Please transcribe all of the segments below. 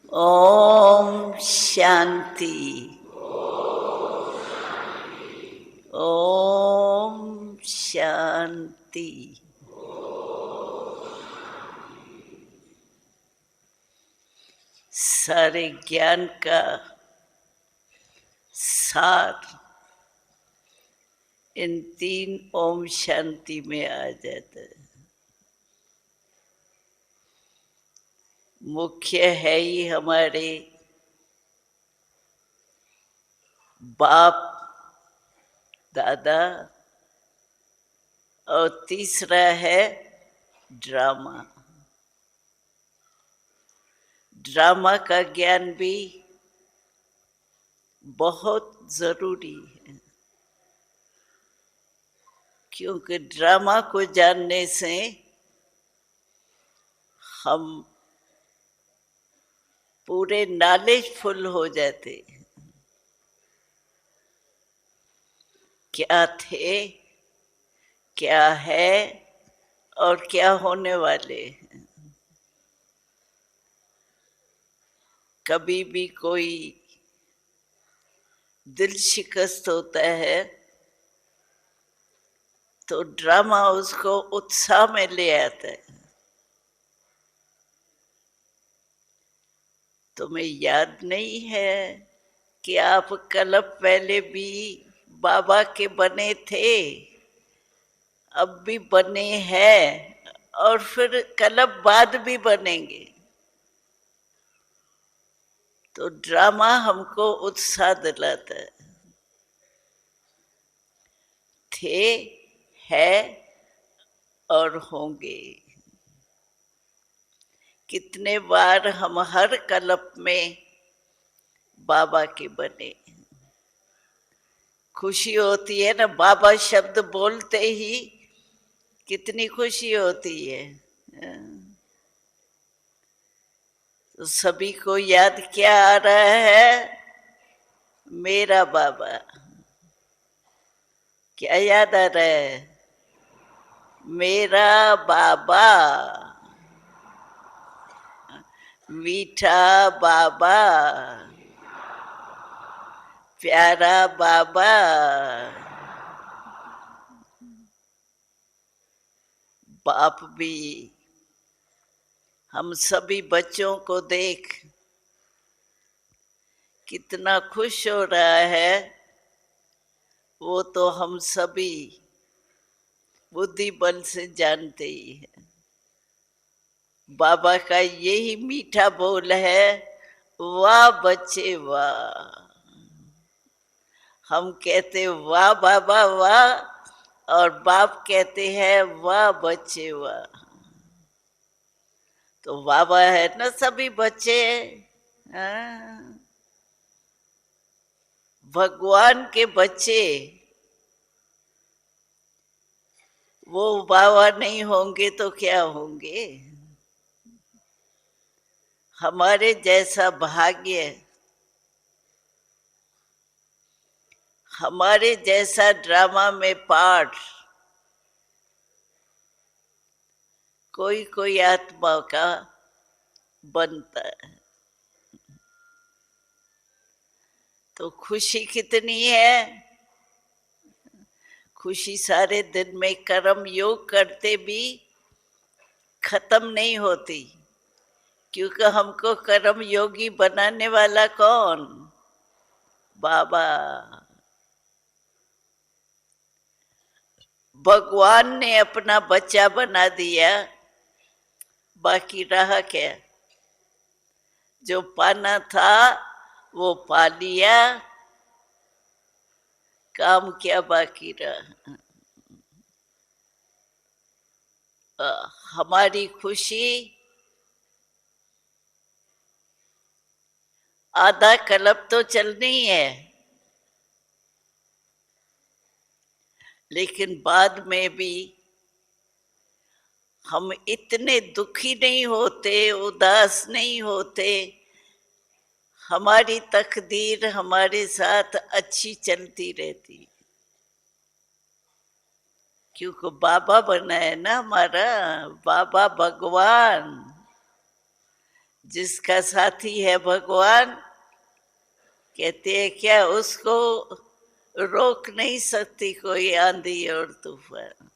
ओम शांति। ओम शांति। सारे ज्ञान का सार इन तीन ओम शांति में आ जाता है। मुख्य है ही हमारे बाप दादा, और तीसरा है ड्रामा। ड्रामा का ज्ञान भी बहुत जरूरी है, क्योंकि ड्रामा को जानने से हम पूरे नॉलेजफुल हो जाते। क्या थे, क्या है और क्या होने वाले। कभी भी कोई दिल शिकस्त होता है तो ड्रामा उसको उत्साह में ले आता है। तुम्हें याद नहीं है कि आप कल पहले भी बाबा के बने थे, अब भी बने हैं और फिर कल बाद भी बनेंगे। तो ड्रामा हमको उत्साह दिलाता है। थे, है और होंगे। कितने बार हम हर कल्प में बाबा के बने। खुशी होती है ना, बाबा शब्द बोलते ही कितनी खुशी होती है। तो सभी को याद क्या आ रहा है? मेरा बाबा। क्या याद आ रहा है? मेरा बाबा, मीठा बाबा, प्यारा बाबा। बाप भी हम सभी बच्चों को देख कितना खुश हो रहा है। वो तो हम सभी बुद्धि बल से जानते ही है। बाबा का यही मीठा बोल है, वाह बच्चे वाह। हम कहते वाह बाबा वाह, और बाप कहते हैं वाह बच्चे वाह। तो बाबा है ना सभी बच्चे। हाँ? भगवान के बच्चे वो बाबा नहीं होंगे तो क्या होंगे? हमारे जैसा भाग्य, हमारे जैसा ड्रामा में पार्ट कोई कोई आत्मा का बनता है। तो खुशी कितनी है। खुशी सारे दिन में कर्म योग करते भी खत्म नहीं होती, क्योंकि हमको कर्म योगी बनाने वाला कौन? बाबा। भगवान ने अपना बच्चा बना दिया, बाकी रहा क्या? जो पाना था वो पा लिया, काम क्या बाकी रहा? हमारी खुशी आधा कल्प तो चलनी है, लेकिन बाद में भी हम इतने दुखी नहीं होते, उदास नहीं होते। हमारी तकदीर हमारे साथ अच्छी चलती रहती, क्योंकि बाबा बना है ना हमारा। बाबा भगवान जिसका साथी है भगवान, कहते हैं क्या उसको रोक नहीं सकती कोई आंधी और तूफान।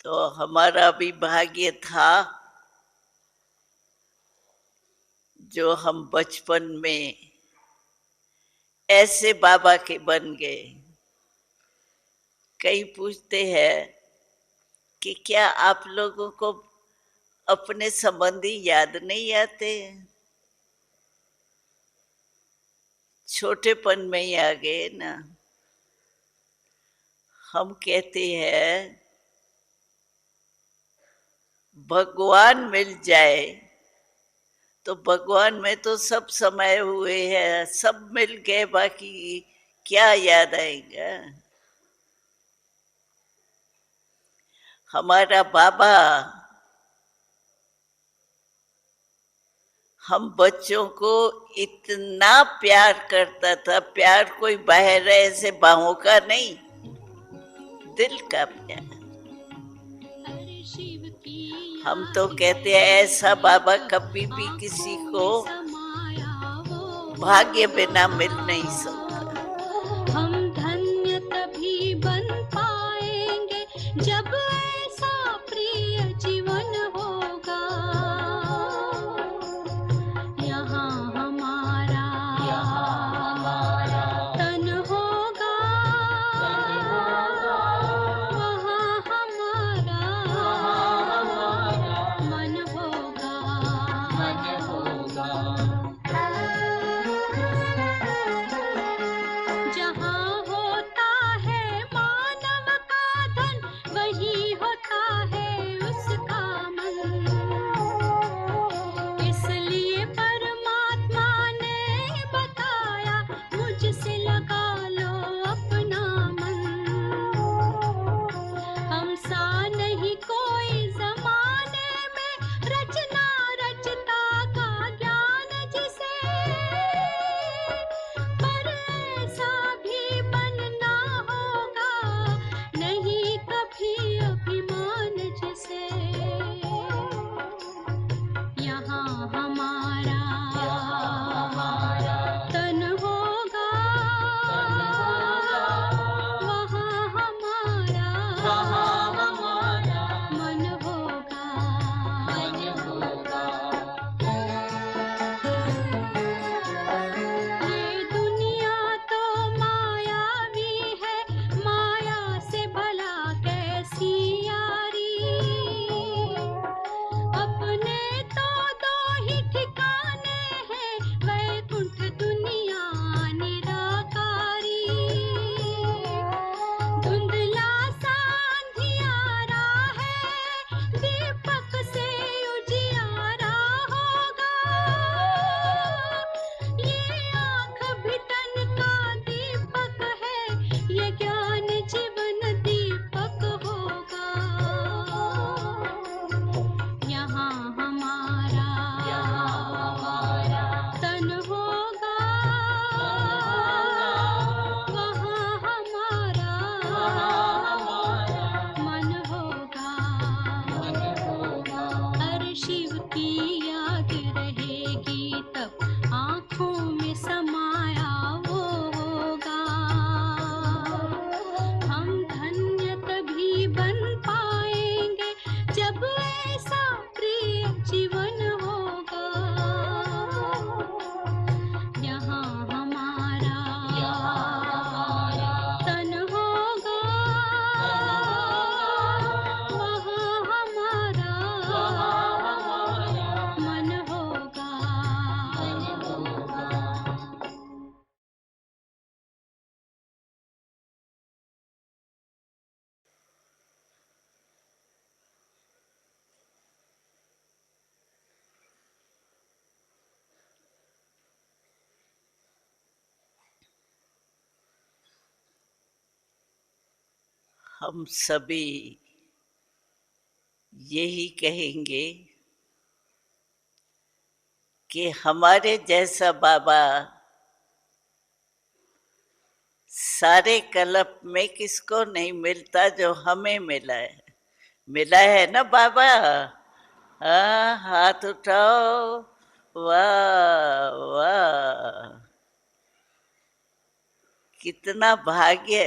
तो हमारा भी भाग्य था जो हम बचपन में ऐसे बाबा के बन गए। कई पूछते हैं कि क्या आप लोगों को अपने संबंधी याद नहीं आते? छोटेपन में ही आ गए ना। हम कहते हैं भगवान मिल जाए तो भगवान में तो सब समाये हुए हैं, सब मिल गए, बाकी क्या याद आएगा। हमारा बाबा हम बच्चों को इतना प्यार करता था, प्यार कोई बाहर ऐसे बाहों का नहीं, दिल का प्यार। हम तो कहते हैं ऐसा बाबा कभी भी किसी को भाग्य बिना मिल नहीं सकता। हम धन्य तभी बन पाएंगे जब ऐसा प्रिय जीवन होगा। यहाँ हमारा तन होगा, वहाँ हमारा मन होगा। जहाँ होता है मानव का धन, वही होता है उसका मन। इसलिए परमात्मा ने बताया, मुझसे लगा लो अपना मन। हम सा नहीं कोई जमाने में, रचना रचता का ज्ञान जिसे, पर ऐसा भी बनना होगा नहीं कभी अभिमान जिसे। यहाँ हमारा तन होगा, वहाँ हमारा मन होगा। ये दुनिया तो मायावी है, माया से भला कैसी यारी। अपने तो दो ही ठिकाने हैं, वैकुंठ दुनिया निराकारी। धुंधला सा अंधियारा है, दीपक से उजियारा होगा। ये आँख भी तन का दीपक है, ये ज्ञान जीवन दीपक होगा। यहाँ हमारा तन होगा, वहाँ हमारा मन होगा। हर शिव की याद रहेगी तब आँखों में समाया वो होगा। हम धन्य तभी बन पाएंगे जब ऐसा प्रिय जीवन होगा। यहाँ हमारा तन होगा, वहाँ हमारा मन होगा। हम सभी यही कहेंगे कि हमारे जैसा बाबा सारे कल्प में किसको नहीं मिलता जो हमें मिला है। मिला है ना बाबा? हाँ, हाथ उठाओ। वाह वाह, कितना भाग्य।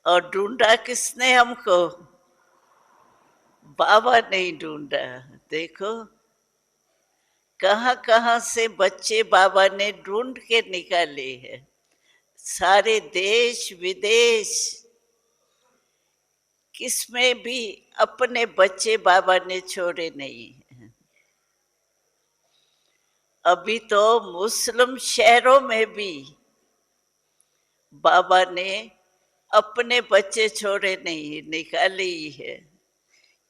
और ढूंढा किसने हमको? बाबा नहीं ढूंढा। देखो कहाँ कहाँ से बच्चे बाबा ने ढूंढ के निकाले हैं, सारे देश विदेश, किसमें भी अपने बच्चे बाबा ने छोड़े नहीं। अभी तो मुस्लिम शहरों में भी बाबा ने अपने बच्चे छोड़े नहीं, निकाले ही है।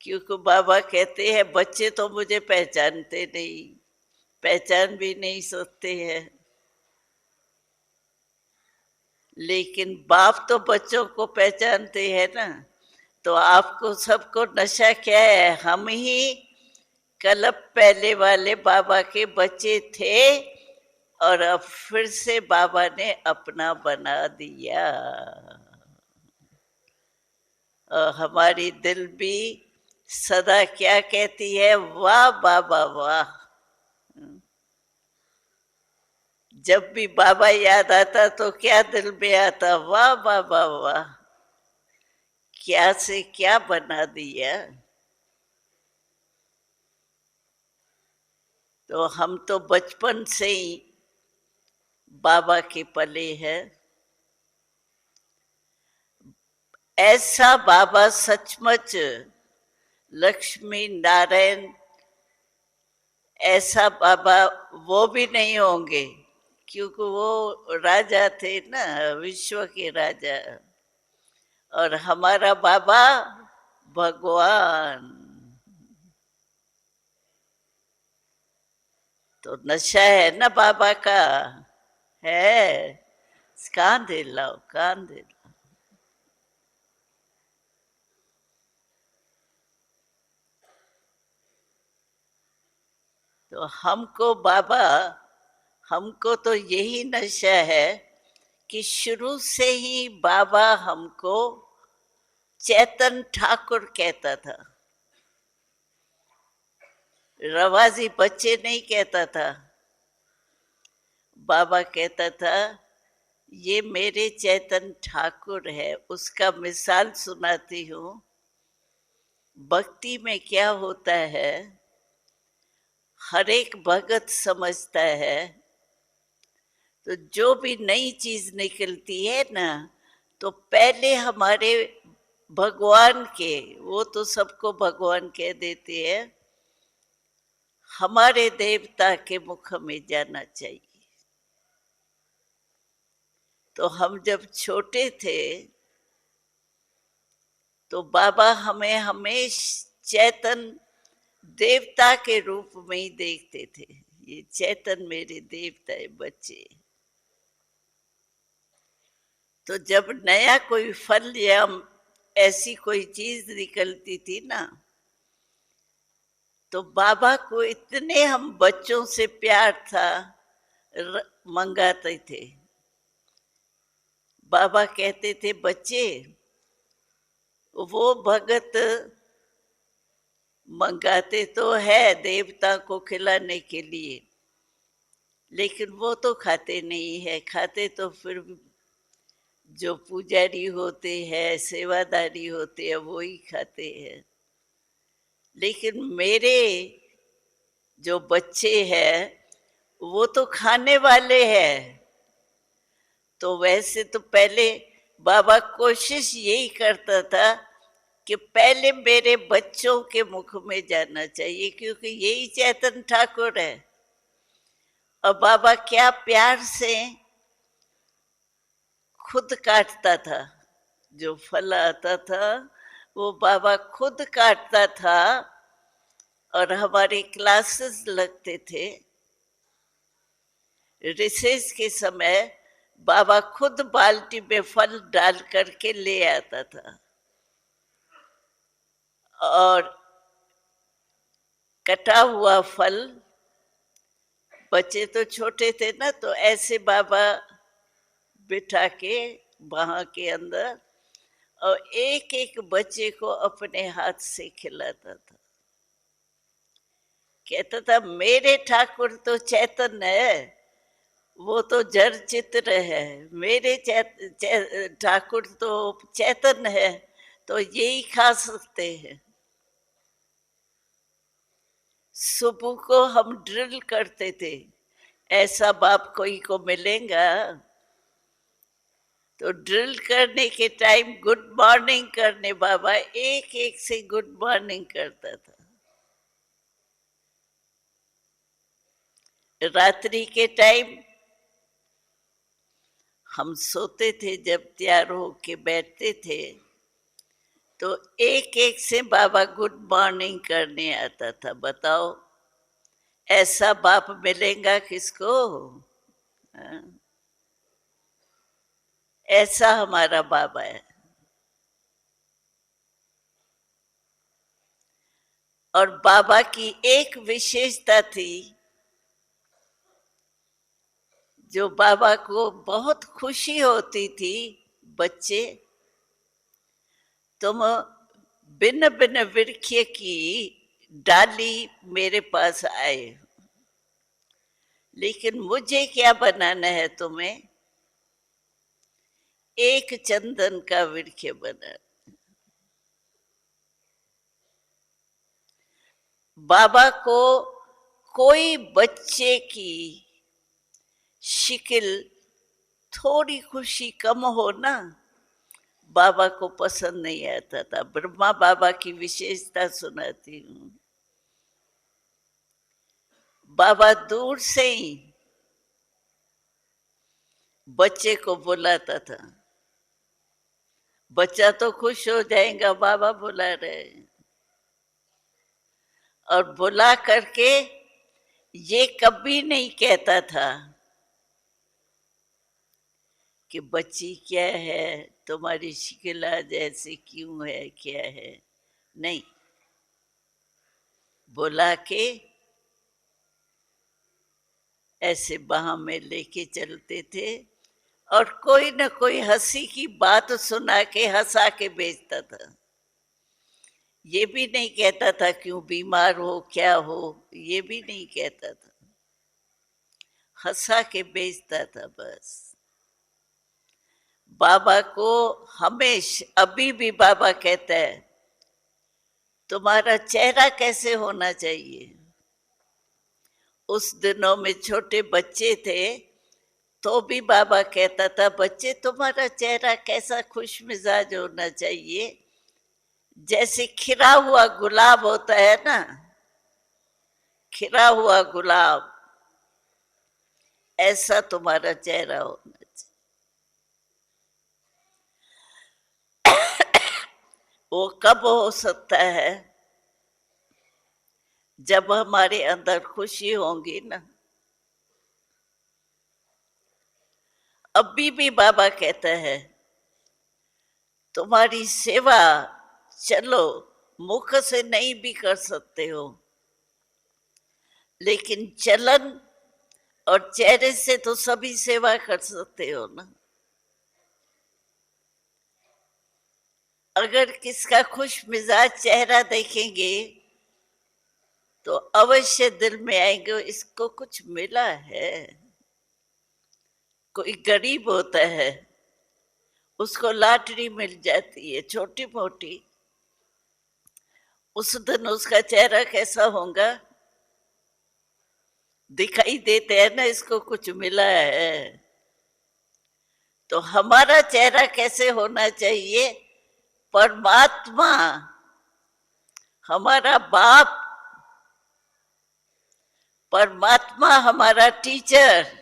क्योंकि बाबा कहते हैं बच्चे तो मुझे पहचानते नहीं, पहचान भी नहीं सकते हैं, लेकिन बाप तो बच्चों को पहचानते हैं ना। तो आपको सबको नशा क्या है? हम ही कल्प पहले वाले बाबा के बच्चे थे और अब फिर से बाबा ने अपना बना दिया। और हमारी दिल भी सदा क्या कहती है? वाह बाबा वाह। जब भी बाबा याद आता तो क्या दिल में आता? वाह बाबा वाह, क्या से क्या बना दिया। तो हम तो बचपन से ही बाबा के पले हैं। ऐसा बाबा सचमुच लक्ष्मी नारायण, ऐसा बाबा वो भी नहीं होंगे, क्योंकि वो राजा थे ना, विश्व के राजा। और हमारा बाबा भगवान। तो नशा है ना बाबा का, है। कान दे लाओ, कान दे लाओ। तो हमको बाबा, हमको तो यही नशा है कि शुरू से ही बाबा हमको चैतन ठाकुर कहता था, रवाजी बच्चे नहीं कहता था। बाबा कहता था ये मेरे चैतन ठाकुर है। उसका मिसाल सुनाती हूँ। भक्ति में क्या होता है, हर एक भगत समझता है, तो जो भी नई चीज निकलती है ना, तो पहले हमारे भगवान के, वो तो सबको भगवान कह देते हैं, हमारे देवता के मुख में जाना चाहिए। तो हम जब छोटे थे तो बाबा हमें हमेश चैतन देवता के रूप में ही देखते थे। ये चैतन मेरे देवता है बच्चे। तो जब नया कोई फल या ऐसी कोई चीज निकलती थी ना, तो बाबा को इतने हम बच्चों से प्यार था, मंगाते थे। बाबा कहते थे बच्चे, वो भगत मंगाते तो है देवता को खिलाने के लिए, लेकिन वो तो खाते नहीं है। खाते तो फिर जो पुजारी होते हैं, सेवादारी होते हैं, वो ही खाते हैं। लेकिन मेरे जो बच्चे हैं वो तो खाने वाले हैं। तो वैसे तो पहले बाबा कोशिश यही करता था कि पहले मेरे बच्चों के मुख में जाना चाहिए, क्योंकि यही चैतन ठाकुर है। और बाबा क्या प्यार से खुद काटता था, जो फल आता था वो बाबा खुद काटता था। और हमारे क्लासेस लगते थे, रिसेस के समय बाबा खुद बाल्टी में फल डाल करके ले आता था। और कटा हुआ फल, बच्चे तो छोटे थे ना, तो ऐसे बाबा बिठा के वहां के अंदर, और एक एक बच्चे को अपने हाथ से खिलाता था। कहता था मेरे ठाकुर तो चैतन्य है, वो तो जड़ चित्र है, मेरे ठाकुर तो चैतन्य है, तो यही खा सकते हैं। सुबह को हम ड्रिल करते थे, ऐसा बाप कोई को मिलेगा? तो ड्रिल करने के टाइम गुड मॉर्निंग करने बाबा एक एक से गुड मॉर्निंग करता था। रात्रि के टाइम हम सोते थे, जब तैयार होके बैठते थे तो एक एक से बाबा गुड मॉर्निंग करने आता था। बताओ ऐसा बाप मिलेगा किसको? हाँ? ऐसा हमारा बाबा है। और बाबा की एक विशेषता थी, जो बाबा को बहुत खुशी होती थी, बच्चे तुम भिन्न भिन्न वृक्ष की डाली मेरे पास आए, लेकिन मुझे क्या बनाना है तुम्हें? एक चंदन का वृक्ष बना। बाबा को कोई बच्चे की शिकिल थोड़ी खुशी कम हो ना, बाबा को पसंद नहीं आता था। ब्रह्मा बाबा की विशेषता सुनाती हूँ। बाबा दूर से ही बच्चे को बुलाता था। बच्चा तो खुश हो जाएगा, बाबा बुला रहे हैं। और बुला करके ये कभी नहीं कहता था कि बच्ची क्या है, तुम्हारी शिकिल आज ऐसी क्यों है, क्या है। नहीं, बुला के ऐसे बाह में लेके चलते थे और कोई न कोई हंसी की बात सुना के हंसा के भेजता था। ये भी नहीं कहता था क्यों बीमार हो, क्या हो, ये भी नहीं कहता था, हंसा के भेजता था बस। बाबा को हमेशा, अभी भी बाबा कहता है तुम्हारा चेहरा कैसे होना चाहिए। उस दिनों में छोटे बच्चे थे तो भी बाबा कहता था बच्चे तुम्हारा चेहरा कैसा खुश मिजाज होना चाहिए, जैसे खिला हुआ गुलाब होता है ना, खिला हुआ गुलाब, ऐसा तुम्हारा चेहरा होना चाहिए। वो कब हो सकता है? जब हमारे अंदर खुशी होंगी ना। अभी भी बाबा कहता है तुम्हारी सेवा, चलो मुख से नहीं भी कर सकते हो, लेकिन चलन और चेहरे से तो सभी सेवा कर सकते हो ना। अगर किसका खुश मिजाज चेहरा देखेंगे तो अवश्य दिल में आएंगे इसको कुछ मिला है। कोई गरीब होता है, उसको लॉटरी मिल जाती है छोटी मोटी, उस दिन उसका चेहरा कैसा होगा? दिखाई देते हैं ना, इसको कुछ मिला है। तो हमारा चेहरा कैसे होना चाहिए? परमात्मा हमारा बाप, परमात्मा हमारा टीचर,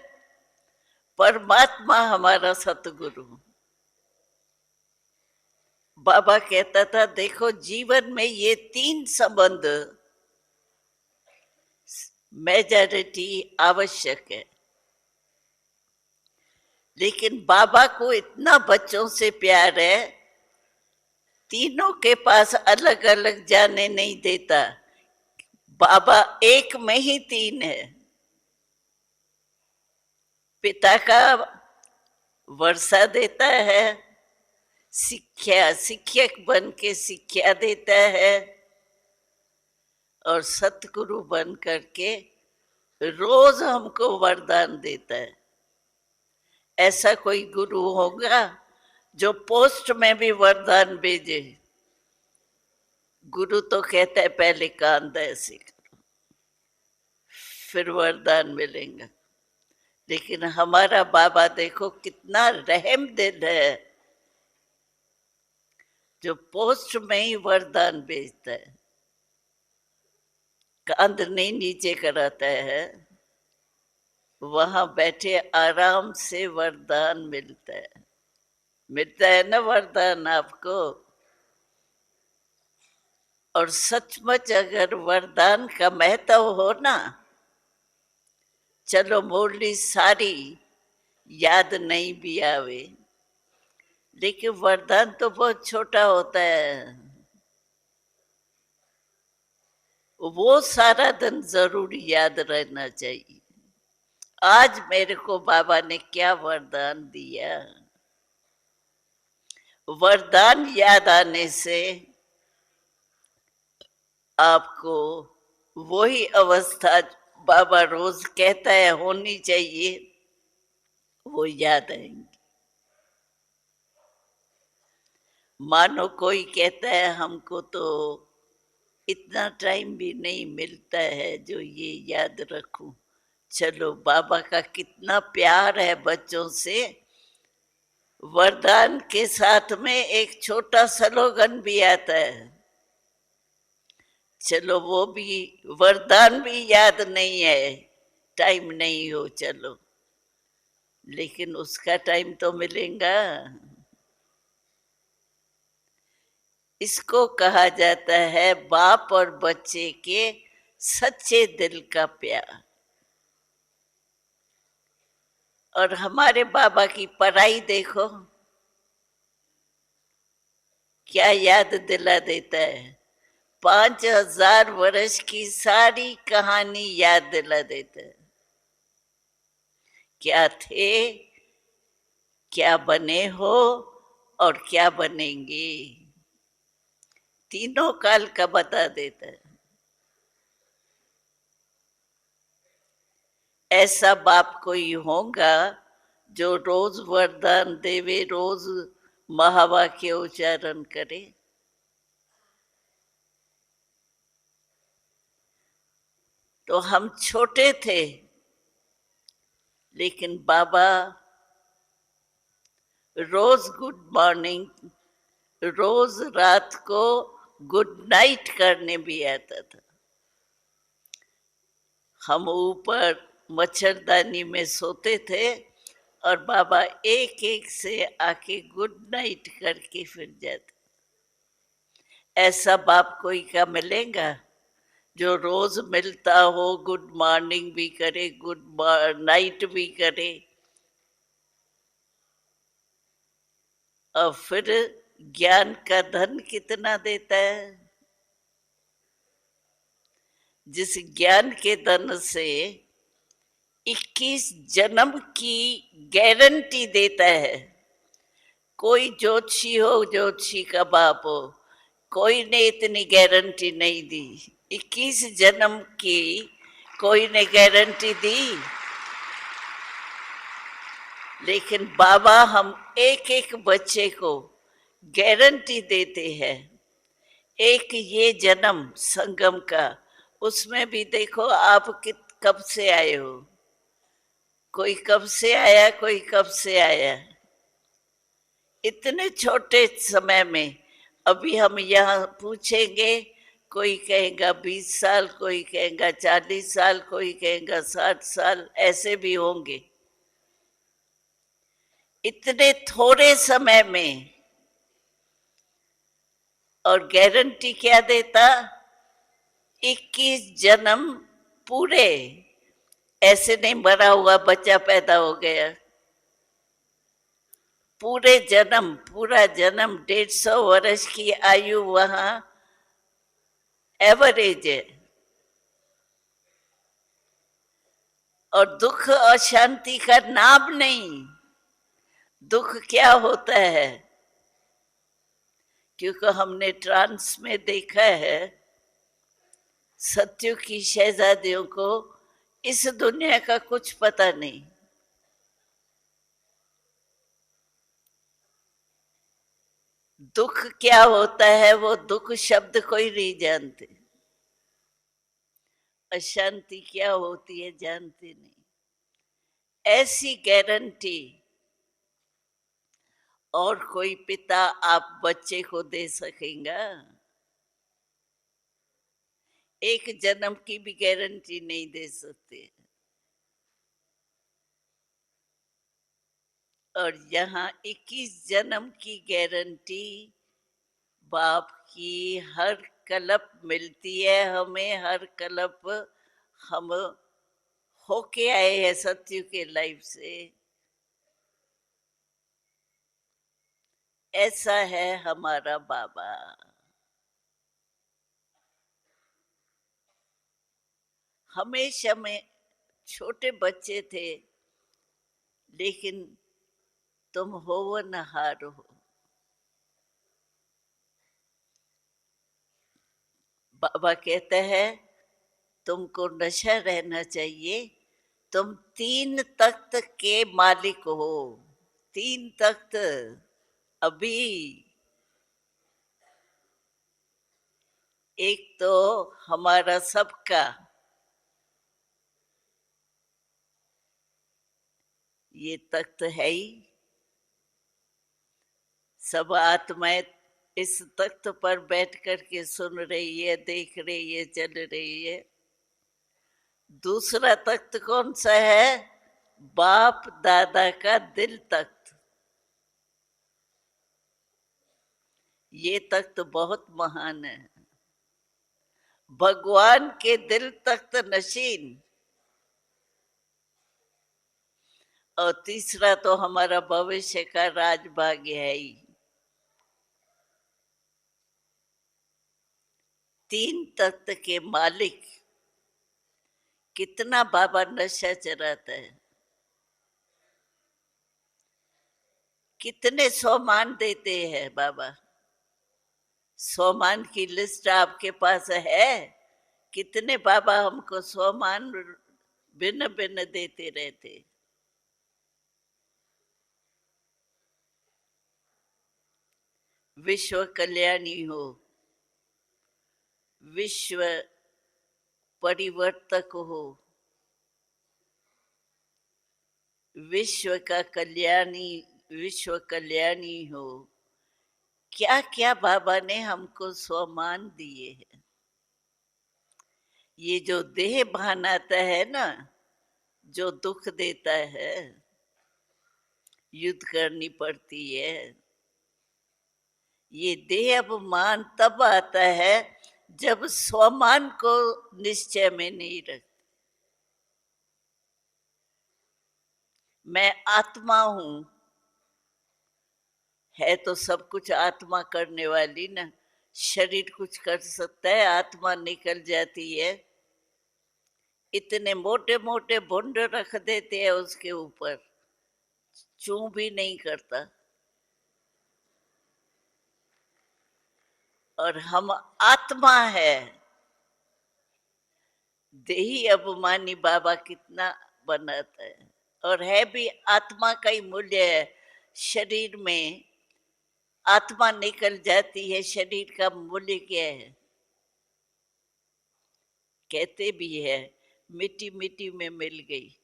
परमात्मा हमारा सतगुरु। बाबा कहता था देखो जीवन में ये तीन संबंध मेजॉरिटी आवश्यक है, लेकिन बाबा को इतना बच्चों से प्यार है, तीनों के पास अलग अलग जाने नहीं देता। बाबा एक में ही तीन है। पिता का वर्षा देता है, शिक्षक बन के शिक्षा देता है और सतगुरु बन करके रोज हमको वरदान देता है। ऐसा कोई गुरु होगा जो पोस्ट में भी वरदान भेजे? गुरु तो कहता है पहले कान ऐसे करो फिर वरदान मिलेगा। लेकिन हमारा बाबा देखो कितना रहम दिल है, जो पोस्ट में ही वरदान भेजता है। कांध नहीं नीचे कराता है, वहां बैठे आराम से वरदान मिलता है ना वरदान आपको। और सचमुच अगर वरदान का महत्व हो ना, चलो मुरली सारी याद नहीं भी आवे, लेकिन वरदान तो बहुत छोटा होता है, वो सारा दिन जरूर याद रहना चाहिए। आज मेरे को बाबा ने क्या वरदान दिया। वरदान याद आने से आपको वही अवस्था बाबा रोज कहता है होनी चाहिए, वो याद आएंगी। मानो कोई कहता है हमको तो इतना टाइम भी नहीं मिलता है जो ये याद रखूं। चलो बाबा का कितना प्यार है बच्चों से। वरदान के साथ में एक छोटा स्लोगन भी आता है, चलो वो भी वरदान भी याद नहीं है, टाइम नहीं हो चलो, लेकिन उसका टाइम तो मिलेगा। इसको कहा जाता है बाप और बच्चे के सच्चे दिल का प्यार। और हमारे बाबा की पढ़ाई देखो क्या याद दिला देता है। 5000 वर्ष की सारी कहानी याद दिला देता है। क्या थे, क्या बने हो और क्या बनेंगे, तीनों काल का बता देता है। ऐसा बाप कोई होगा जो रोज वरदान देवे, रोज महावाक्य उच्चारण करे? तो हम छोटे थे, लेकिन बाबा रोज गुड मॉर्निंग, रोज रात को गुड नाइट करने भी आता था। हम ऊपर मच्छरदानी में सोते थे और बाबा एक एक से आके गुड नाइट करके फिर जाते। ऐसा बाप कोई का मिलेगा जो रोज मिलता हो, गुड मॉर्निंग भी करे, गुड नाइट भी करे, और फिर ज्ञान का धन कितना देता है। जिस ज्ञान के धन से 21 जन्म की गारंटी देता है। कोई ज्योतिषी हो, ज्योतिषी का बाप हो, कोई ने इतनी गारंटी नहीं दी। 21 जन्म की कोई ने गारंटी दी, लेकिन बाबा हम एक एक बच्चे को गारंटी देते हैं। एक ये जन्म संगम का, उसमें भी देखो आप कब से आए हो, कोई कब से आया, कोई कब से आया। इतने छोटे समय में अभी हम यहाँ पूछेंगे, कोई कहेगा 20 साल, कोई कहेगा 40 साल, कोई कहेगा 60 साल, ऐसे भी होंगे। इतने थोड़े समय में, और गारंटी क्या देता? 21 जन्म पूरे। ऐसे नहीं मरा हुआ बच्चा पैदा हो गया, पूरे जन्म, पूरा जन्म 150 वर्ष की आयु वहां एवरेज है। और दुख और शांति का नाम नहीं। दुख क्या होता है? क्योंकि हमने ट्रांस में देखा है सत्युग की शहजादियों को इस दुनिया का कुछ पता नहीं। दुख क्या होता है वो दुख शब्द कोई नहीं जानते, अशांति क्या होती है जानते नहीं। ऐसी गारंटी और कोई पिता आप बच्चे को दे सकेगा? एक जन्म की भी गारंटी नहीं दे सकते। और यहाँ 21 जन्म की गारंटी बाप की हर कल्प मिलती है हमें। हर कल्प हम होके आए हैं सत्यु के लाइफ से। ऐसा है हमारा बाबा। हमेशा में छोटे बच्चे थे, लेकिन तुम होनहार हो। बाबा कहते हैं तुमको नशा रहना चाहिए, तुम 3 तख्त के मालिक हो। 3 तख्त अभी। एक तो हमारा सबका, ये तख्त है ही। सब आत्माएं इस तख्त पर बैठ कर के सुन रही है, देख रही है, चल रही है। दूसरा तख्त कौन सा है? बाप दादा का दिल तख्त। ये तख्त बहुत महान है। भगवान के दिल तख्त नशीन। और तीसरा तो हमारा भविष्य का राजभाग्य है ही। 3 तख्त के मालिक। कितना बाबा नशा चराता है, कितने सोमान देते हैं बाबा। सोमान की लिस्ट आपके पास है? कितने बाबा हमको सोमान भिन्न भिन्न देते रहते। विश्व कल्याणी हो, विश्व परिवर्तक हो, विश्व का कल्याणी, विश्व कल्याणी हो। क्या क्या बाबा ने हमको सम्मान दिए हैं। ये जो देह भान आता है ना, जो दुख देता है, युद्ध करनी पड़ती है। ये देह अभिमान तब आता है जब स्वमान को निश्चय में नहीं रखते। मैं आत्मा हूं, है तो सब कुछ आत्मा करने वाली ना। शरीर कुछ कर सकता है, आत्मा निकल जाती है। इतने मोटे मोटे भुंड रख देते हैं उसके ऊपर, चू भी नहीं करता। और हम आत्मा है। देही अभिमानी बाबा कितना बनाता है। और है भी आत्मा का ही मूल्य है। शरीर में आत्मा निकल जाती है, शरीर का मूल्य क्या है? कहते भी है मिट्टी मिट्टी में मिल गई।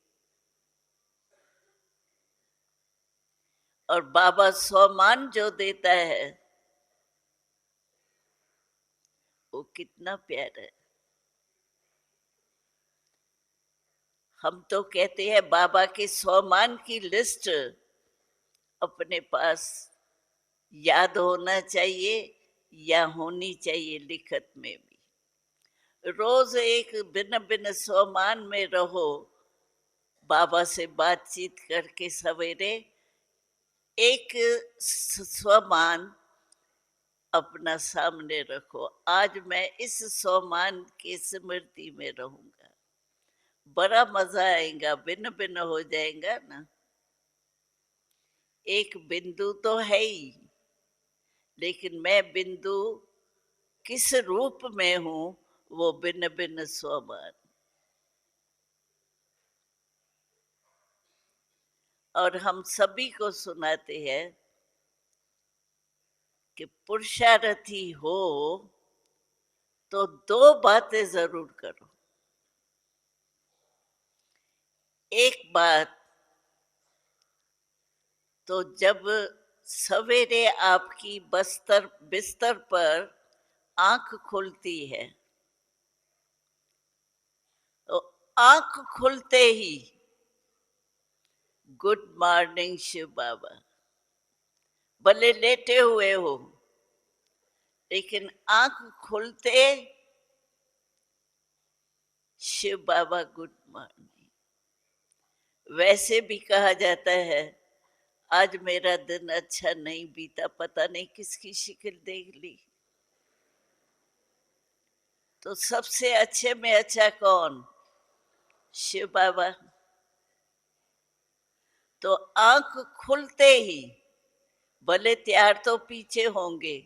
और बाबा सम्मान जो देता है वो कितना प्यारा है। हम तो कहते हैं बाबा के सम्मान की लिस्ट अपने पास याद होना चाहिए या होनी चाहिए लिखत में भी। रोज एक भिन्न भिन्न सम्मान में रहो। बाबा से बातचीत करके सवेरे एक सम्मान अपना सामने रखो। आज मैं इस सम्मान की स्मृति में रहूंगा। बड़ा मजा आएगा, भिन्न भिन्न हो जाएगा ना। एक बिंदु तो है ही, लेकिन मैं बिंदु किस रूप में हूं, वो भिन्न भिन्न स्वमान। और हम सभी को सुनाते हैं कि पुरुषार्थी हो तो दो बातें जरूर करो। एक बात तो जब सवेरे आपकी बिस्तर पर आंख खुलती है, तो आंख खुलते ही गुड मॉर्निंग शिव बाबा, भले लेटे हुए हो, लेकिन आंख खुलते शिव बाबा गुड मॉर्निंग। वैसे भी कहा जाता है आज मेरा दिन अच्छा नहीं बीता, पता नहीं किसकी शिक्ल देख ली। तो सबसे अच्छे में अच्छा कौन? शिव बाबा। तो आंख खुलते ही, भले तैयार तो पीछे होंगे,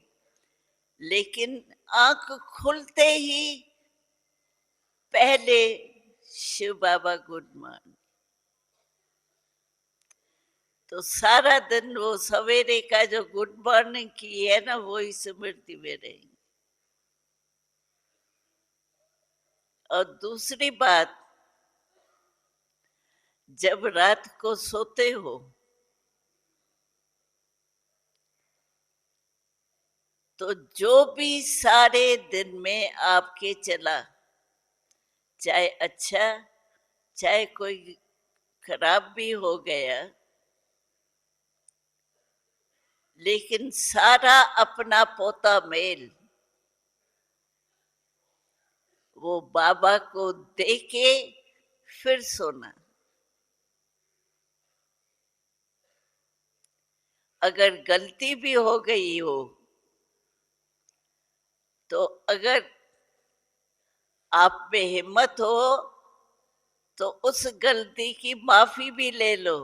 लेकिन आंख खुलते ही पहले शिव बाबा गुड मॉर्निंग। तो सारा दिन वो सवेरे का जो गुड मॉर्निंग की है ना, वो ही स्मृति में रहेंगे। और दूसरी बात, जब रात को सोते हो तो जो भी सारे दिन में आपके चला, चाहे अच्छा चाहे कोई खराब भी हो गया, लेकिन सारा अपना पोता मेल वो बाबा को दे के फिर सोना। अगर गलती भी हो गई हो तो अगर आप में हिम्मत हो तो उस गलती की माफी भी ले लो,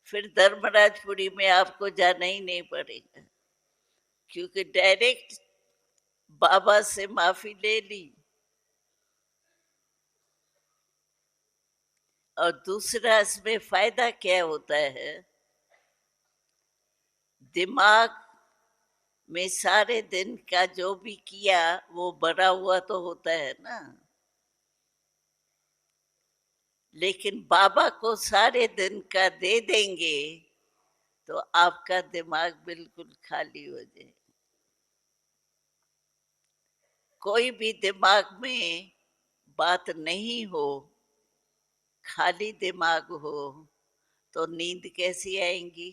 फिर धर्मराजपुरी में आपको जाना ही नहीं पड़ेगा, क्योंकि डायरेक्ट बाबा से माफी ले ली। और दूसरा इसमें फायदा क्या होता है, दिमाग में सारे दिन का जो भी किया वो भरा हुआ तो होता है ना, लेकिन बाबा को सारे दिन का दे देंगे तो आपका दिमाग बिल्कुल खाली हो जाए। कोई भी दिमाग में बात नहीं हो, खाली दिमाग हो, तो नींद कैसी आएंगी?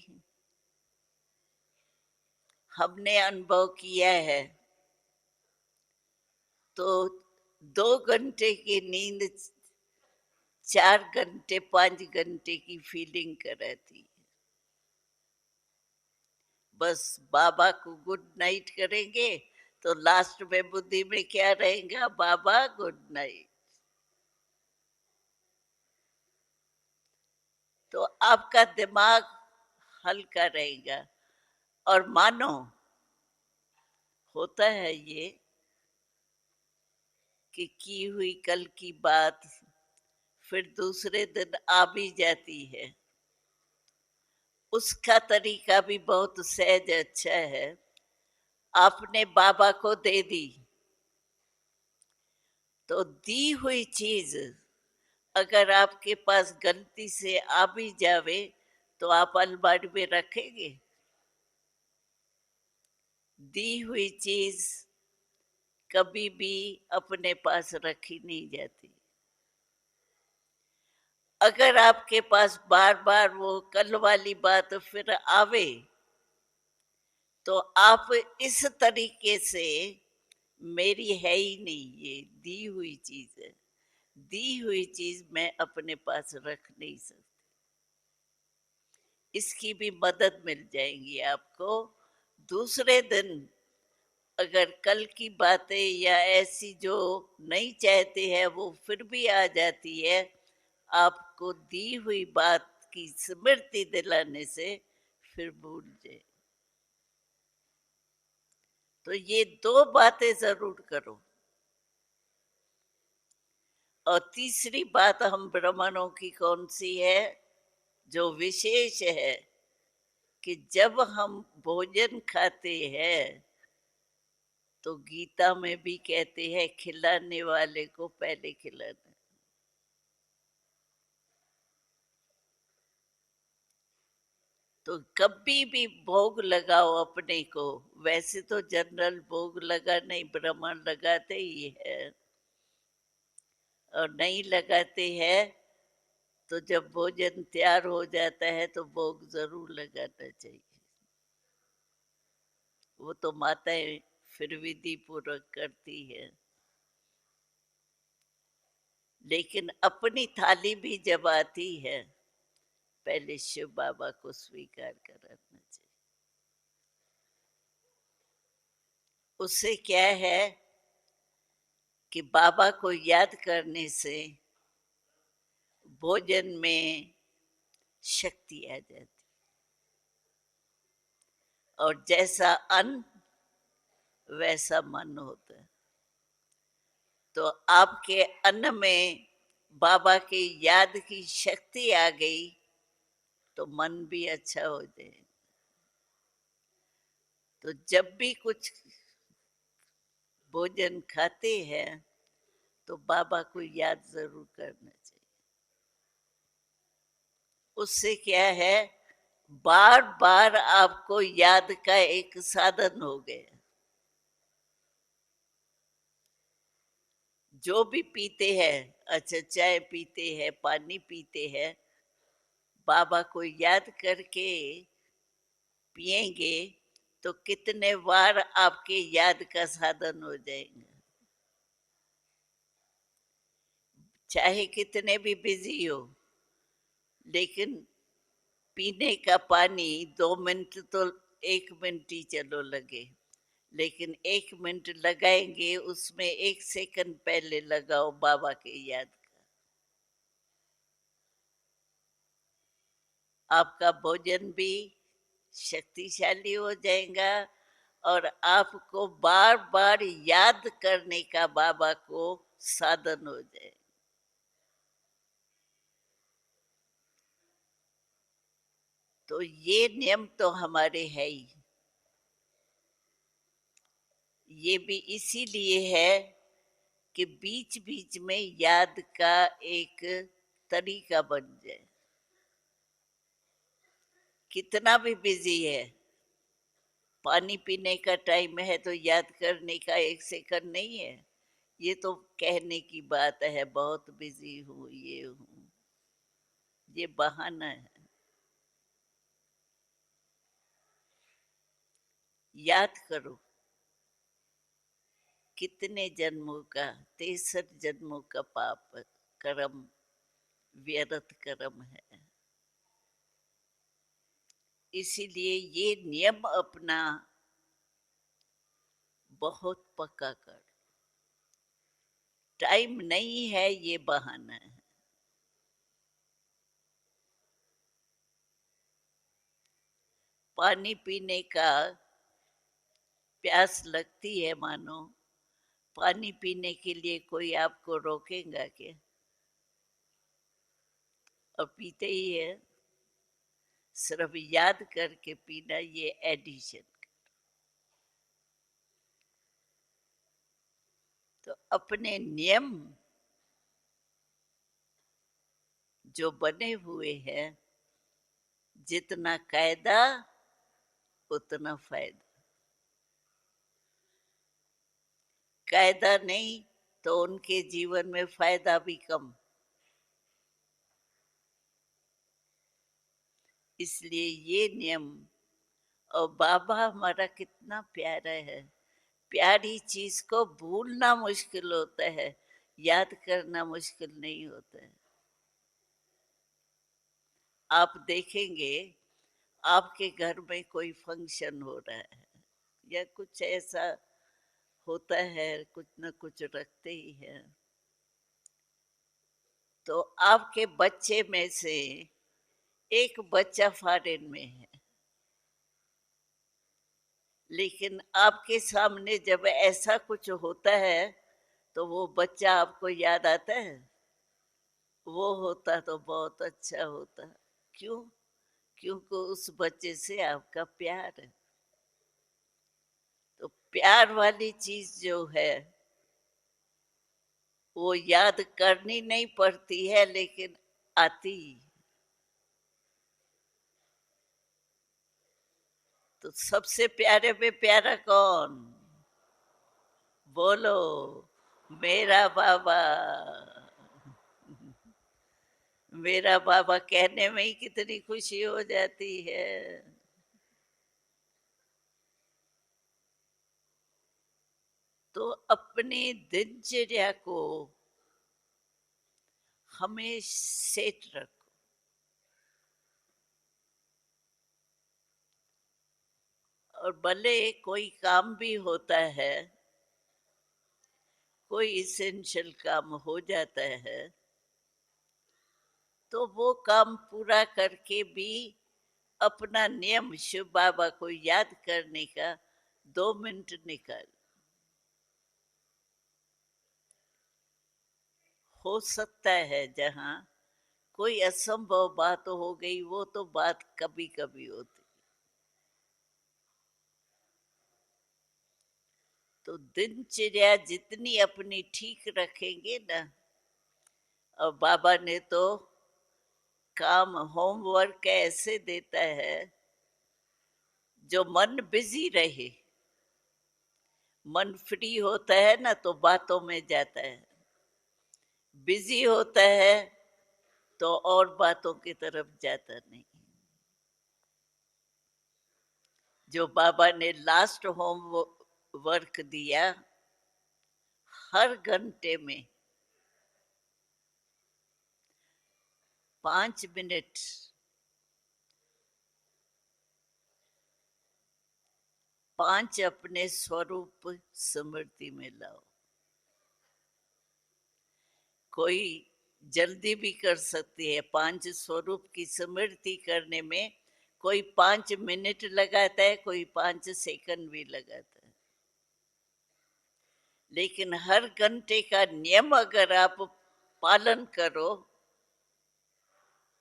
हमने अनुभव किया है। तो 2 घंटे की नींद 4 घंटे 5 घंटे की फीलिंग कराती। बस बाबा को गुड नाइट करेंगे तो लास्ट में बुद्धि में क्या रहेगा? बाबा गुड नाइट। तो आपका दिमाग हल्का रहेगा। और मानो होता है ये कि की हुई कल की बात फिर दूसरे दिन आ भी जाती है। उसका तरीका भी बहुत सहज अच्छा है। आपने बाबा को दे दी, तो दी हुई चीज अगर आपके पास गलती से आ भी जावे तो आप अलमारी में रखेंगे? दी हुई चीज कभी भी अपने पास रखी नहीं जाती। अगर आपके पास बार बार वो कल वाली बात फिर आवे तो आप इस तरीके से, मेरी है ही नहीं, ये दी हुई चीज है, दी हुई चीज मैं अपने पास रख नहीं सकती। इसकी भी मदद मिल जाएगी आपको। दूसरे दिन अगर कल की बातें या ऐसी जो नहीं चाहते हैं वो फिर भी आ जाती है, आपको दी हुई बात की स्मृति दिलाने से फिर भूल जाए। तो ये 2 बातें जरूर करो। और तीसरी बात हम ब्राह्मणों की कौन सी है, जो विशेष है, कि जब हम भोजन खाते हैं तो गीता में भी कहते हैं खिलाने वाले को पहले खिलाना। तो कभी भी भोग लगाओ अपने को, वैसे तो जनरल भोग लगा नहीं, ब्राह्मण लगाते ही है, और नहीं लगाते हैं तो जब भोजन तैयार हो जाता है तो भोग जरूर लगाना चाहिए। वो तो माताएं फिर विधि पूर्वक करती है, लेकिन अपनी थाली भी जब आती है पहले शिव बाबा को स्वीकार करना चाहिए। उससे क्या है कि बाबा को याद करने से भोजन में शक्ति आ जाती, और जैसा अन्न वैसा मन होता है। तो आपके अन्न में बाबा की याद की शक्ति आ गई तो मन भी अच्छा हो जाए। तो जब भी कुछ भोजन खाते हैं तो बाबा को याद जरूर करना चाहिए। उससे क्या है, बार बार आपको याद का एक साधन हो गया। जो भी पीते हैं, अच्छा चाय पीते हैं, पानी पीते हैं, बाबा को याद करके पिएंगे तो कितने बार आपके याद का साधन हो जाएगा। चाहे कितने भी बिजी हो, लेकिन पीने का पानी 2 मिनट तो 1 मिनट ही चलो लगे, लेकिन 1 मिनट लगाएंगे उसमें 1 सेकंड पहले लगाओ बाबा के याद का। आपका भोजन भी शक्तिशाली हो जाएगा और आपको बार बार याद करने का बाबा को साधन हो जाए। तो ये नियम तो हमारे है ही। ये भी इसीलिए है कि बीच बीच में याद का एक तरीका बन जाए। कितना भी बिजी है, पानी पीने का टाइम है तो याद करने का 1 सेकंड नहीं है। ये तो कहने की बात है, बहुत बिजी हूँ, ये हूँ, ये बहाना है। याद करो कितने जन्मों का, 63 जन्मों का पाप कर्म, व्यर्थ कर्म है। इसीलिए ये नियम अपना बहुत पक्का कर। टाइम नहीं है ये बहाना है। पानी पीने का प्यास लगती है मानो, पानी पीने के लिए कोई आपको रोकेगा क्या? और पीते ही है। सिर्फ याद करके पीना, ये एडिशन। तो अपने नियम जो बने हुए हैं, जितना कायदा उतना फायदा। कायदा नहीं तो उनके जीवन में फायदा भी कम। इसलिए ये नियम, और बाबा हमारा कितना प्यारा है। प्यारी चीज को भूलना मुश्किल होता है, याद करना मुश्किल नहीं होता है। आप देखेंगे आपके घर में कोई फंक्शन हो रहा है या कुछ ऐसा होता है, कुछ न कुछ रखते ही है, तो आपके बच्चे में से एक बच्चा फॉरेन में है, लेकिन आपके सामने जब ऐसा कुछ होता है तो वो बच्चा आपको याद आता है। वो होता तो बहुत अच्छा होता। क्यों? क्योंकि उस बच्चे से आपका प्यार है। तो प्यार वाली चीज जो है वो याद करनी नहीं पड़ती है, लेकिन आती। तो सबसे प्यारे में प्यारा कौन? बोलो। मेरा बाबा। मेरा बाबा कहने में ही कितनी खुशी हो जाती है। तो अपनी दिनचर्या को हमेशा सेट रखो। और भले कोई काम भी होता है, कोई इसेंशियल काम हो जाता है, तो वो काम पूरा करके भी अपना नियम शिव बाबा को याद करने का 2 मिनट निकाल। हो सकता है जहाँ कोई असंभव बात हो गई, वो तो बात कभी कभी होती। तो दिनचर्या जितनी अपनी ठीक रखेंगे ना, और बाबा ने तो काम होमवर्क ऐसे देता है जो मन बिजी रहे। मन फ्री होता है ना तो बातों में जाता है, बिजी होता है तो और बातों की तरफ जाता नहीं। जो बाबा ने लास्ट होम वर्क दिया, हर घंटे में 5 मिनट 5 अपने स्वरूप स्मृति में लाओ। कोई जल्दी भी कर सकती है। 5 स्वरूप की स्मृति करने में कोई 5 मिनट लगाता है, कोई 5 सेकंड भी लगाता है। लेकिन हर घंटे का नियम अगर आप पालन करो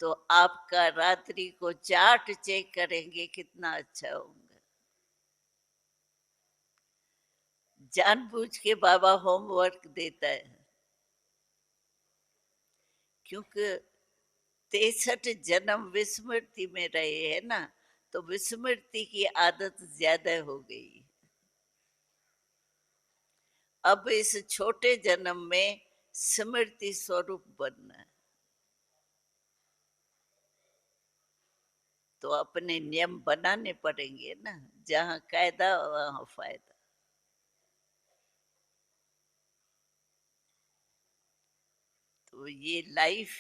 तो आपका रात्रि को चार्ट चेक करेंगे कितना अच्छा होगा। जानबूझ के बाबा होमवर्क देता है, क्योंकि 63 जन्म विस्मृति में रहे हैं ना, तो विस्मृति की आदत ज्यादा हो गई। अब इस छोटे जन्म में स्मृति स्वरूप बनना है। तो अपने नियम बनाने पड़ेंगे ना, जहां कायदा वहां फायदा। तो ये लाइफ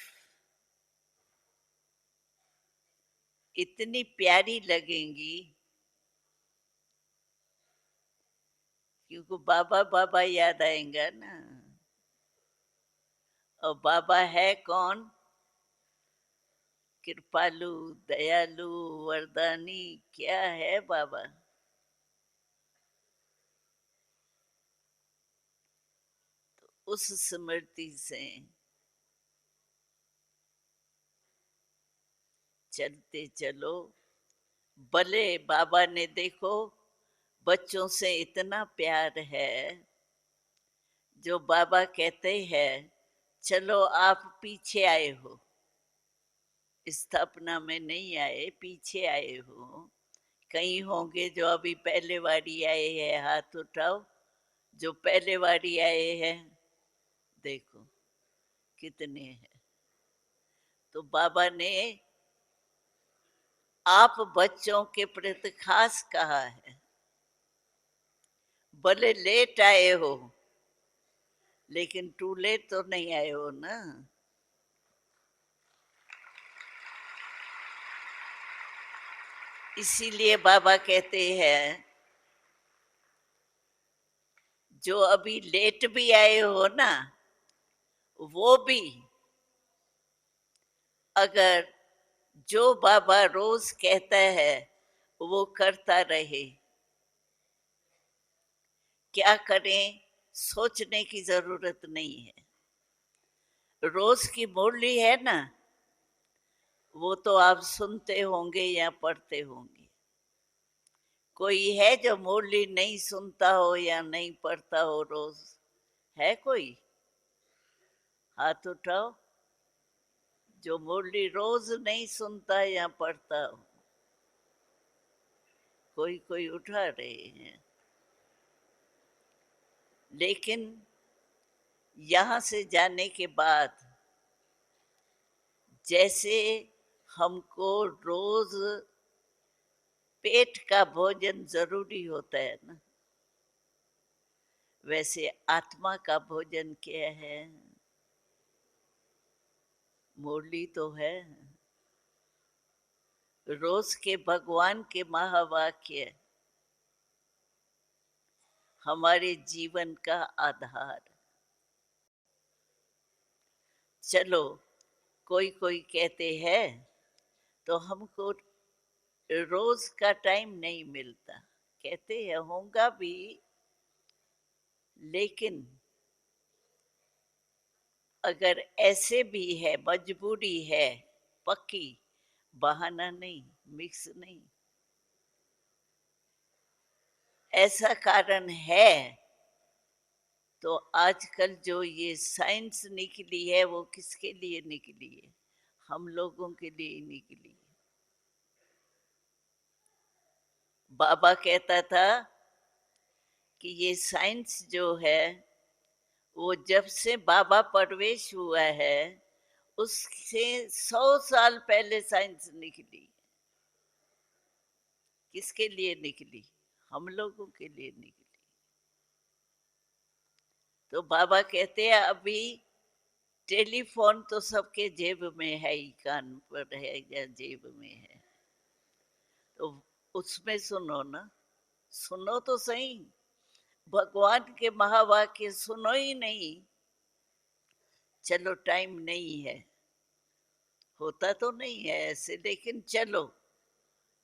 इतनी प्यारी लगेंगी, क्योंकि बाबा बाबा याद आएगा ना। और बाबा है कौन? कृपालु, दयालु, वरदानी। क्या है बाबा? तो उस स्मृति से चलते चलो। भले बाबा ने देखो बच्चों से इतना प्यार है, जो बाबा कहते हैं चलो आप पीछे आए हो, स्थापना में नहीं आए, पीछे आए हो। कई होंगे जो अभी पहले बारी आए हैं, हाथ उठाओ। जो पहले बारी आए हैं, देखो कितने हैं। तो बाबा ने आप बच्चों के प्रति खास कहा है। भले लेट आए हो, लेकिन टू लेट तो नहीं आए हो ना। इसीलिए बाबा कहते हैं जो अभी लेट भी आए हो ना, वो भी अगर जो बाबा रोज कहता है वो करता रहे, क्या करें सोचने की जरूरत नहीं है। रोज की मुरली है ना, वो तो आप सुनते होंगे या पढ़ते होंगे। कोई है जो मुरली नहीं सुनता हो या नहीं पढ़ता हो रोज? है कोई? हाथ उठाओ जो मुरली रोज नहीं सुनता या पढ़ता हो। कोई कोई उठा रहे हैं। लेकिन यहां से जाने के बाद जैसे हमको रोज पेट का भोजन जरूरी होता है ना, वैसे आत्मा का भोजन क्या है? मुरली तो है। रोज के भगवान के महावाक्य हमारे जीवन का आधार। चलो, कोई कोई कहते हैं तो हमको रोज का टाइम नहीं मिलता, कहते हैं होगा भी, लेकिन अगर ऐसे भी है, मजबूरी है पक्की, बहाना नहीं, मिक्स नहीं। ऐसा कारण है तो आजकल जो ये साइंस निकली है वो किसके लिए निकली है? हम लोगों के लिए निकली है। बाबा कहता था कि ये साइंस जो है वो जब से बाबा प्रवेश हुआ है उससे 100 साल पहले साइंस निकली। किसके लिए निकली? हम लोगों के लिए निकली। तो बाबा कहते हैं अभी टेलीफोन तो सबके जेब में है ही, कान पर है या जेब में है, तो उसमें सुनो ना, सुनो तो सही। भगवान के महावाक्य सुनो ही नहीं। चलो टाइम नहीं है, होता तो नहीं है ऐसे, लेकिन चलो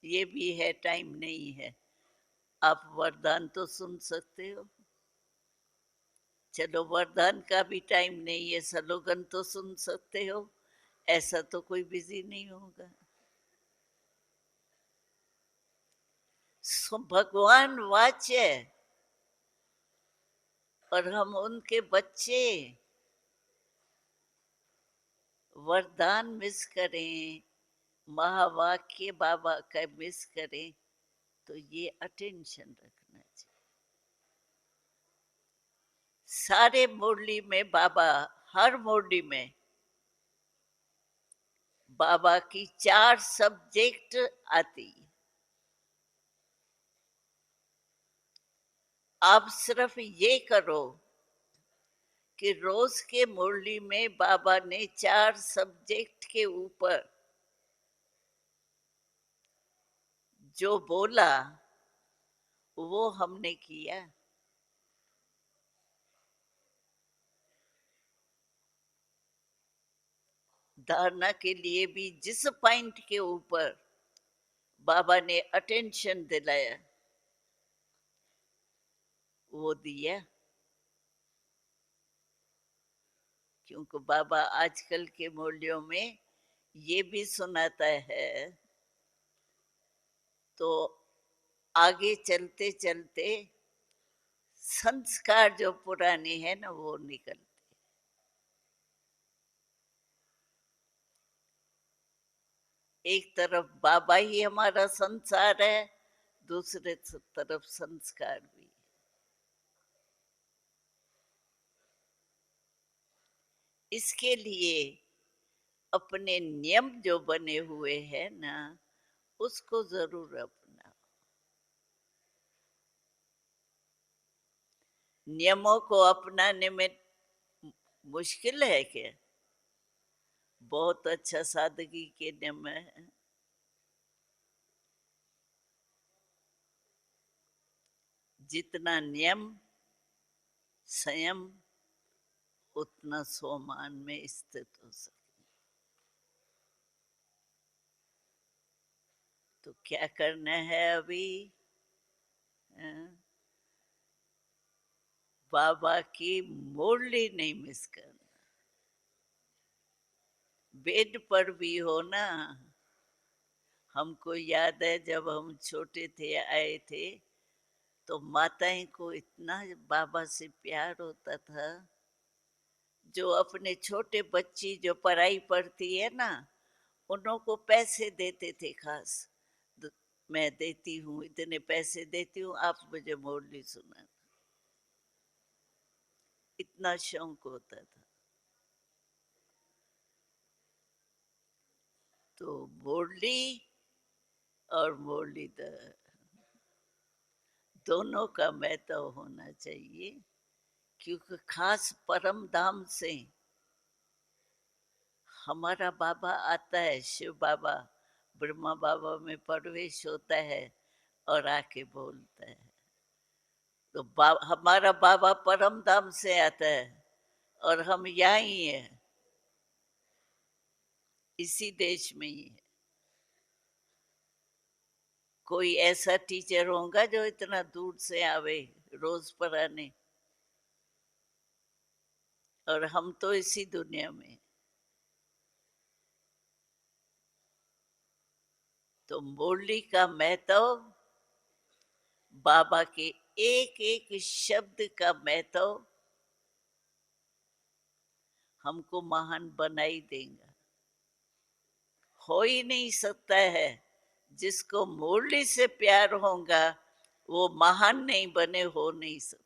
ये भी है, टाइम नहीं है। आप वरदान तो सुन सकते हो। चलो वरदान का भी टाइम नहीं है, स्लोगन तो सुन सकते हो। ऐसा तो कोई बिजी नहीं होगा। भगवान वाच्य और हम उनके बच्चे, वरदान मिस करें, महावाक्य बाबा का मिस करें, तो ये अटेंशन रखना चाहिए। सारे मुरली में बाबा, हर मुरली में बाबा की 4 सब्जेक्ट आती। आप सिर्फ ये करो कि रोज के मुरली में बाबा ने 4 सब्जेक्ट के ऊपर जो बोला वो हमने किया। धारणा के लिए भी जिस पॉइंट के ऊपर बाबा ने अटेंशन दिलाया वो दिया। क्योंकि बाबा आजकल के मूल्यों में ये भी सुनाता है, तो आगे चलते चलते संस्कार जो पुराने हैं ना वो निकलते। एक तरफ बाबा ही हमारा संसार है, दूसरे तरफ संस्कार भी। इसके लिए अपने नियम जो बने हुए हैं ना उसको जरूर अपनाओ। नियमों को अपनाने में मुश्किल है क्या? बहुत अच्छा सादगी के नियम है। जितना नियम संयम उतना स्वमान में स्थित हो सके। तो क्या करना है अभी? बाबा की मुरली नहीं मिस करना। बेड पर भी हो ना, हमको याद है जब हम छोटे थे आए थे, तो माताएं को इतना बाबा से प्यार होता था। जो अपने छोटे बच्ची जो पढ़ाई पढ़ती है ना, उन्हों को पैसे देते थे खास। मैं देती हूँ, इतने पैसे देती हूँ, आप मुझे मुरली सुना। इतना शौक होता था। तो मुरली और मुरलीधर दोनों का महत्व होना चाहिए, क्योंकि खास परम धाम से हमारा बाबा आता है, शिव बाबा ब्रह्मा बाबा में प्रवेश होता है और आके बोलता है। तो हमारा बाबा परम धाम से आता है और हम यहाँ ही हैं, इसी देश में ही है। कोई ऐसा टीचर होगा जो इतना दूर से आवे रोज पढ़ाने, और हम तो इसी दुनिया में। तो मुरली का महत्व, बाबा के एक एक शब्द का महत्व हमको महान बना ही देगा। हो ही नहीं सकता है, जिसको मुरली से प्यार होगा वो महान नहीं बने, हो नहीं सकता।